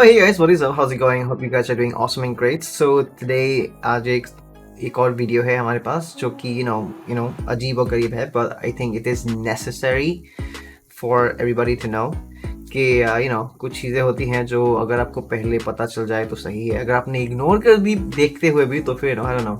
Oh hey guys, what is up? How's it going? Hope you guys are doing awesome and great. So today आज एक और video है हमारे पास जो कि you know अजीब और गरीब है, but I think it is necessary for everybody to know कि कुछ चीज़ें होती हैं जो अगर आपको पहले पता चल जाए तो सही है, अगर आपने इग्नोर कर दी देखते हुए भी तो फिर I don't know,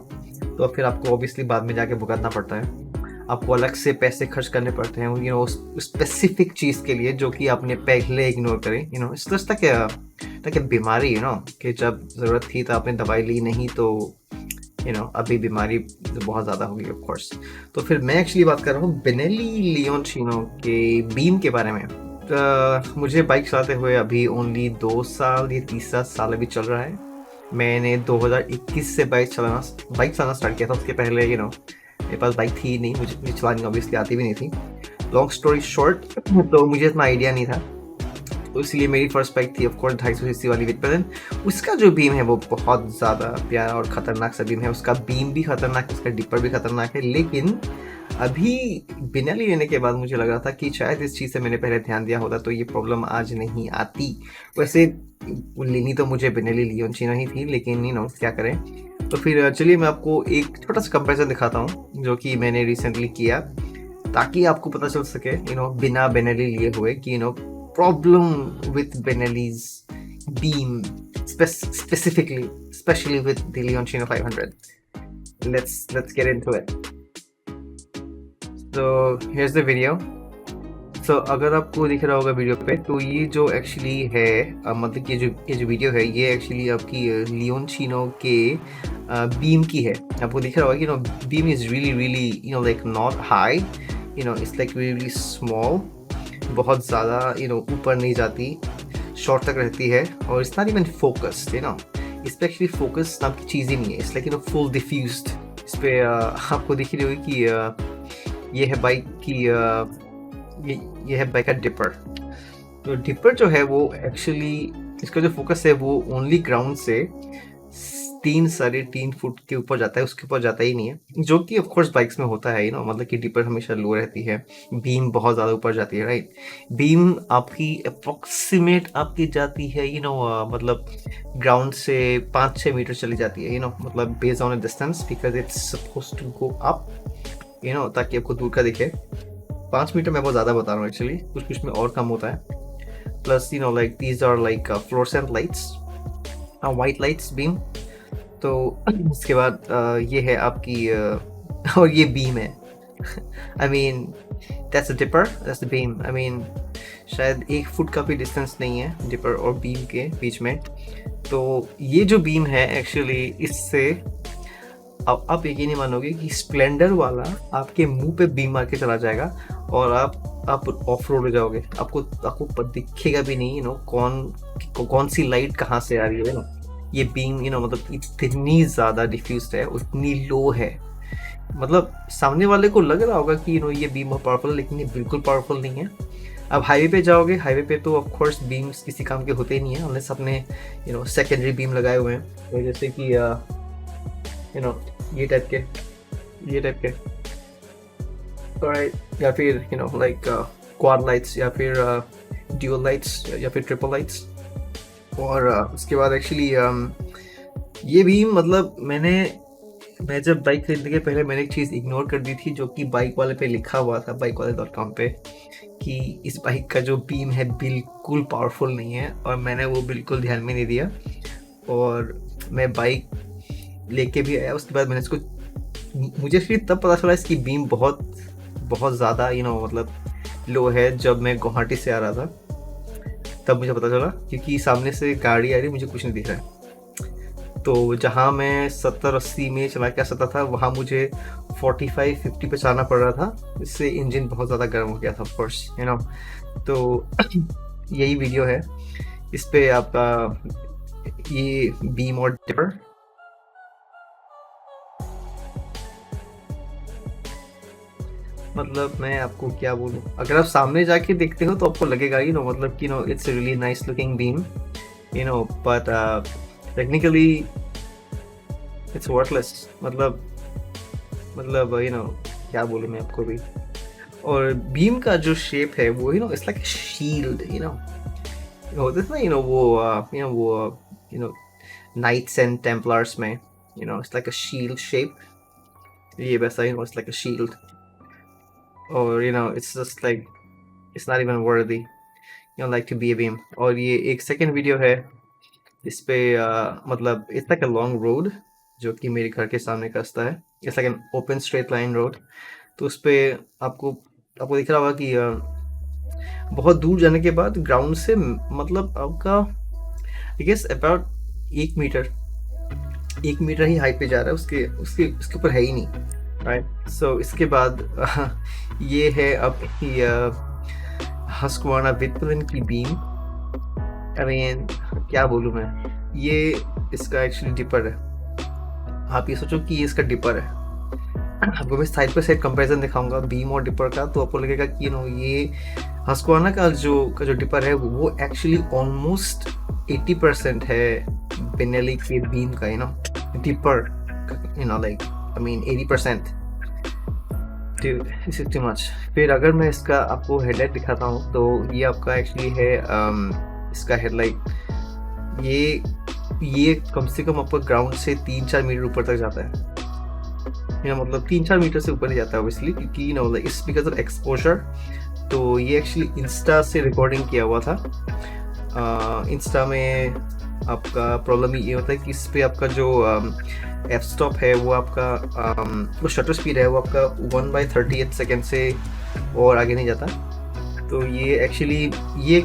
तो फिर आपको ऑब्वियसली बाद में जाके भुगतना पड़ता है, आपको अलग से पैसे खर्च करने पड़ते हैं उस स्पेसिफिक चीज़ के लिए जो कि आपने पहले इग्नोर करे। इट्स जस्ट लाइक बीमारी कि जब ज़रूरत थी तो आपने दवाई ली नहीं तो अभी बीमारी बहुत ज़्यादा होगी ऑफ कोर्स। तो फिर मैं एक्चुअली बात कर रहा हूँ बेनेली लियोनचिनो के बीम के बारे में। मुझे बाइक चलाते हुए अभी ओनली 2 साल या तीसरा साल अभी चल रहा है। मैंने 2021 से बाइक चलाना स्टार्ट किया था। उसके पहले मेरे पास बाइक थी नहीं, मुझे चलानी ऑब्वियसली आती भी नहीं थी। लॉन्ग स्टोरी शॉर्ट, तो मुझे इतना आइडिया नहीं था, तो इसलिए मेरी फर्स्ट बाइक थी ऑफकोर्स 250cc वाली विटपन। उसका जो बीम है वो बहुत ज़्यादा प्यारा और ख़तरनाक सा बीम है। उसका बीम भी खतरनाक है, उसका डिपर भी खतरनाक है। लेकिन अभी बेनेली लेने के बाद मुझे लग रहा था कि शायद इस चीज़ से मैंने पहले ध्यान दिया होता तो ये प्रॉब्लम आज नहीं आती। वैसे लेनी तो मुझे बेनेली लियोनचिनो ही थी, लेकिन क्या करें। तो फिर चलिए मैं आपको एक छोटा सा कंपैरिजन दिखाता हूँ जो कि मैंने रिसेंटली किया, ताकि आपको पता चल सके बिना बेनेली लिए हुए कि problem with Benelli's beam specifically, especially with the Leoncino 500. Let's get into it. So here's the video. So अगर आपको दिख रहा होगा वीडियो पे, तो ये जो एक्चुअली है मतलब ये जो वीडियो है ये एक्चुअली आपकी लियोनचिनो के बीम की है। आपको दिख रहा होगा कि beam is really like not high, it's like really small, बहुत ज़्यादा ऊपर नहीं जाती, शॉर्ट तक रहती है। और इट्स नॉट इवन फोकस्ड, इस पर एक्चुअली फोकस नाम की चीज़ ही नहीं है। It's like full diffused. इस पर आपको दिख रही होगी कि ये है बाइक की ये है बाइक का डिपर। तो डिपर जो है वो एक्चुअली इसका जो फोकस है वो ओनली ग्राउंड से 3-3.5 फुट के ऊपर जाता है, उसके ऊपर जाता ही नहीं है, जो कि ऑफ कोर्स बाइक्स में होता है मतलब कि डिपर हमेशा लो रहती है, बीम बहुत ज़्यादा ऊपर जाती है, राइट। बीम आपकी अप्रॉक्सीमेट आपकी जाती है मतलब ग्राउंड से 5-6 मीटर चली जाती है, मतलब based on a distance, because it's suppose to go up ताकि आपको दूर का दिखे। 5 मीटर मैं बहुत ज़्यादा बता रहा हूँ एक्चुअली, कुछ में और कम होता है। Plus like these are like fluorescent lights, white lights beam. तो उसके बाद ये है आपकी और ये बीम है। I mean that's a dipper, that's the beam. I mean शायद 1 फुट का भी डिस्टेंस नहीं है डिपर और बीम के बीच में। तो ये जो बीम है एक्चुअली इससे अब आप यकीन नहीं मानोगे कि स्प्लेंडर वाला आपके मुंह पे बीम मार के चला जाएगा और आप ऑफ रोड हो जाओगे। आपको दिखेगा भी नहीं कौन सी लाइट कहाँ से आ रही है ये बीम मतलब इतनी ज़्यादा डिफ्यूज्ड है, उतनी लो है। मतलब सामने वाले को लग रहा होगा कि ये बीम बहुत पावरफुल है, लेकिन ये बिल्कुल पावरफुल नहीं है। अब हाईवे पे जाओगे, हाईवे पे तो ऑफ कोर्स बीम्स किसी काम के होते ही नहीं है अनलेस आपने सेकेंडरी बीम लगाए हुए हैं, तो जैसे कि ये टाइप के राइट, या फिर लाइक क्वाड लाइट्स, या फिर ड्यूल लाइट्स, या फिर ट्रिपल लाइट्स। और उसके बाद एक्चुअली ये भी मतलब मैं जब बाइक खरीदने के पहले मैंने एक चीज़ इग्नोर कर दी थी जो कि बाइक वाले पे लिखा हुआ था, bikewale.com पे, कि इस बाइक का जो बीम है बिल्कुल पावरफुल नहीं है, और मैंने वो बिल्कुल ध्यान में नहीं दिया और मैं बाइक लेके भी आया। उसके बाद मैंने इसको मुझे फिर तब पता चला इसकी बीम बहुत बहुत ज़्यादा मतलब लो है। जब मैं गुवाहाटी से आ रहा था तब मुझे पता चला, क्योंकि सामने से गाड़ी आ रही, मुझे कुछ नहीं दिख रहा है। तो जहाँ मैं 70-80 में चला के आ सकता था वहाँ मुझे 45-50 पे चलाना पड़ रहा था, इससे इंजन बहुत ज़्यादा गर्म हो गया था ऑफ कोर्स तो यही वीडियो है, इस पे आपका ये बीम और डिपर। मतलब मैं आपको क्या बोलूँ, अगर आप सामने जाके देखते हो तो आपको लगेगा मतलब कि it's a really nice looking beam but technically it's worthless. मतलब क्या बोलूँ मैं आपको भी। और बीम का जो शेप है वो इट्स लाइक शील्ड, होता था वो Knights and Templars में, it's like a shield shape. ये वैसा it's like a shield, or it's just like it's not even worthy, like to be a beam. और ये एक second video है, इस पे मतलब it's like a long road जो कि मेरे घर के सामने का रास्ता है. It's like an open straight line road. तो उस पे आपको दिख रहा होगा कि बहुत दूर जाने के बाद ग्राउंड से मतलब आपका आई गेस अबाउट 1 मीटर ही हाइट पे जा रहा है, उसके उसके उसके ऊपर है ही नहीं, राइट. सो इसके बाद ये है अब हस्क्वाना विटमिन की बीम. आई मीन क्या बोलूँ मैं, ये इसका एक्चुअली डिपर है. आप ये सोचो कि ये इसका डिपर है. आपको मैं साइड पर साइड कंपैरिजन दिखाऊंगा बीम और डिपर का, तो आपको लगेगा कि ये हस्क्वाना का जो डिपर है वो एक्चुअली ऑलमोस्ट 80% है बेनेली के बीम का, dipper, like I mean 80%. This is too much. फिर अगर मैं इसका आपको हेडलाइट दिखाता हूँ, तो ये आपका एक्चुअली है इसका हेडलाइट. ये कम से कम आपका ग्राउंड से 3-4 मीटर ऊपर तक जाता है, मतलब 3-4 मीटर से ऊपर ही जाता है ऑब्वियसली, क्योंकि like it's because of exposure. तो ये एक्चुअली इंस्टा से रिकॉर्डिंग किया हुआ था. इंस्टा में आपका प्रॉब्लम ये होता है कि इस पे आपका जो एफ स्टॉप है वो आपका वो शटर स्पीड है वो आपका 1/38 सेकेंड से और आगे नहीं जाता. तो ये एक्चुअली ये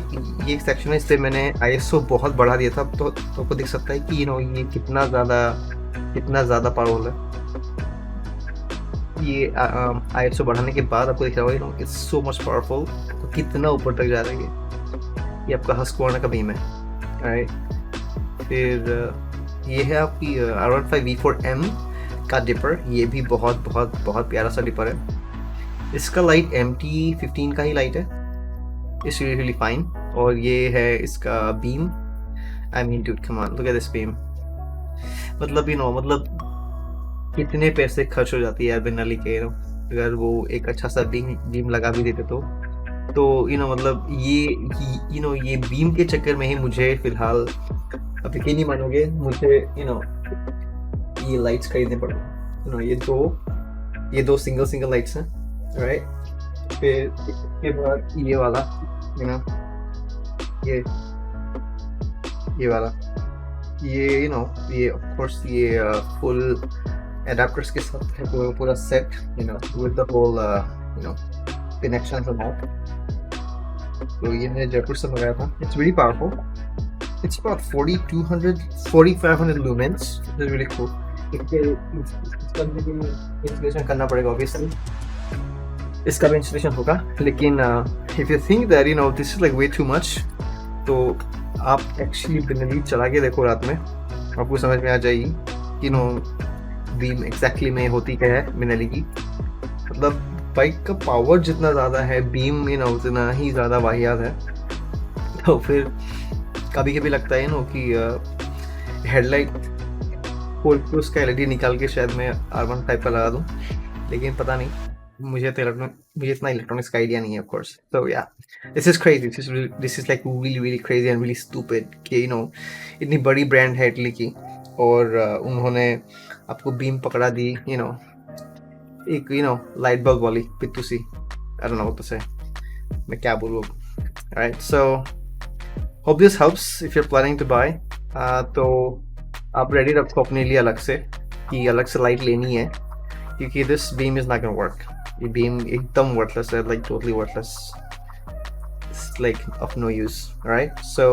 एक सेक्शन है, इस पर मैंने ISO बहुत बढ़ा दिया था, तो आपको दिख सकता है कि ये कितना ज़्यादा पावरफुल है. ये ISO बढ़ाने के बाद आपको दिख रहा होगा इट्स सो मच पावरफुल, तो कितना ऊपर तक जा रहा है. ये आपका हस्क्वाना का बीम है, राइट. फिर ये है आपकी R15V4M का डिपर. ये भी बहुत बहुत बहुत प्यारा सा डिपर है. इसका लाइट MT15 का ही लाइट है, इट्स रियली फाइन. और ये है इसका beam. I mean dude come on, look at this beam. मतलब मतलब कितने पैसे खर्च हो जाती है यार बेनाली के, अगर वो एक अच्छा सा बीम लगा भी देते तो मतलब ये बीम के चक्कर में ही मुझे फिलहाल, अब यकीन नहीं मानोगे, मुझे ये लाइट्स खरीदने पड़े. ये दो सिंगल लाइट्स हैं, राइट. फिर इसके बाद ये वाला ये वाला ये ऑफ कोर्स ये फुल एडाप्टर्स के साथ है पूरा set, with the whole connections and all. तो ये मैंने जयपुर से मंगाया था. It's very powerful. It's about 4,500 lumens. It's really cool. इसका भी इंस्टॉलेशन करना पड़ेगा ऑब्वियसली. इसका भी इंस्टॉलेशन होगा, लेकिन if you think that this is like way too much, तो आप एक्चुअली बेनली चला के देखो रात में, आपको समझ में आ जाएगी कि बीम एग्जैक्टली में होती क्या है बेनली की. मतलब बाइक का पावर जितना ज़्यादा है, बीम उतना ही ज़्यादा वाहियात है. तो फिर कभी कभी लगता है कि हेडलाइट खोल के उसका LED निकाल के शायद मैं R15 पर लगा दूं, लेकिन पता नहीं, मुझे इतना इलेक्ट्रॉनिक्स का आइडिया नहीं है ऑफ कोर्स. तो या this is crazy. This is like really crazy and really stupid कि इतनी बड़ी ब्रांड है इटली की, और उन्होंने आपको बीम पकड़ा दी, एक लाइट बल्ब वाली पिट्टू सी. I don't know what to say, मैं क्या बोलूं. Right. So hope this helps if you're planning to buy. तो आप रेडी रखो अपने लिए अलग से कि अलग से लाइट लेनी है, क्योंकि this beam is not gonna work. ये beam एकदम worthless है, like totally worthless. It's like of no use. Alright, so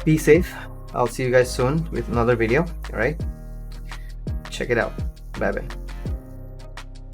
be safe. I'll see you guys soon with another video. Alright, check it out. Bye bye.